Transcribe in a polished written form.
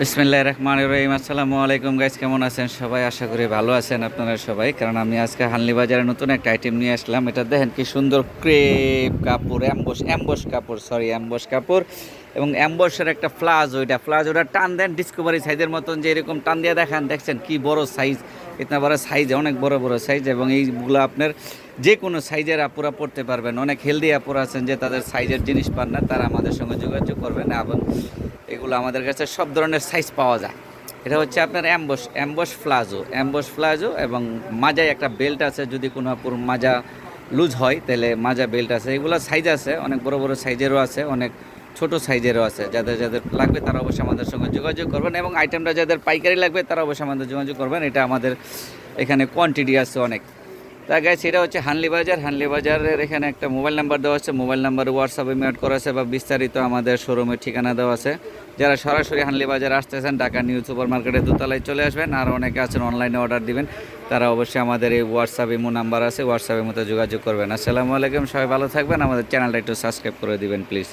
বিসমিল্লাহির রহমানির রহিম। আসসালামু আলাইকুম গাইস, কেমন আছেন সবাই? আশা করি ভালো আছেন আপনারা সবাই। কারণ আমি আজকে হানলি বাজারে নতুন একটা আইটেম নিয়ে আসলাম। এটা দেখেন কি সুন্দর ক্রেপ কাপড়, অ্যাম্বস কাপড়, অ্যাম্বস কাপড় এবং অ্যাম্বসের একটা ফ্লাজোটা টান দেন ডিসকভারি সাইজের মতন, যে এরকম টান দিয়ে দেখছেন কি বড় সাইজ, ইতনা বড় সাইজ, অনেক বড় বড় সাইজ। এবং এইগুলো আপনার যে কোনো সাইজের আপুরা পড়তে পারবেন। অনেক হেলদি আপুরা আছেন যে তাদের সাইজের জিনিস পান না, তারা আমাদের সঙ্গে যোগাযোগ করবেন। এবং এগুলো আমাদের কাছে সব ধরনের সাইজ পাওয়া যায়। এটা হচ্ছে আপনার অ্যাম্বস ফ্লাজো এবং মাজায় একটা বেল্ট আছে। যদি কোনো আপুর মাজা লুজ হয় তাহলে মাজা বেল্ট আছে। এগুলো সাইজ আছে, অনেক বড় বড় সাইজেরও আছে, অনেক ছোট সাইজেরও আছে। যাদের যাদের লাগবে তারা অবশ্যই আমাদের সঙ্গে যোগাযোগ করবেন। এবং আইটেমটা যাদের পাইকারি লাগবে তারা অবশ্যই আমাদের যোগাযোগ করবেন। এটা আমাদের এখানে কোয়ান্টিটি আছে অনেক। তা গাইস, এটা হচ্ছে হানলি বাজারের এখানে একটা মোবাইল নাম্বার দেওয়া আছে। মোবাইল নাম্বারে হোয়াটসঅ্যাপে মেড করা আছে বা বিস্তারিত আমাদের শোরুমের ঠিকানা দেওয়া আছে। যারা সরাসরি হানলি বাজার আসতেছেন, ঢাকা নিউ সুপার মার্কেটের দোতলায় চলে আসবেন। আর অনেকে আছেন অনলাইনে অর্ডার দিবেন, তারা অবশ্যই আমাদের এই হোয়াটসঅ্যাপ ইমো নাম্বার আছে, হোয়াটসঅ্যাপের মধ্যে যোগাযোগ করবেন। আসসালামু আলাইকুম, সবাই ভালো থাকবেন। আমাদের চ্যানেলটা একটু সাবস্ক্রাইব করে দিবেন প্লিজ।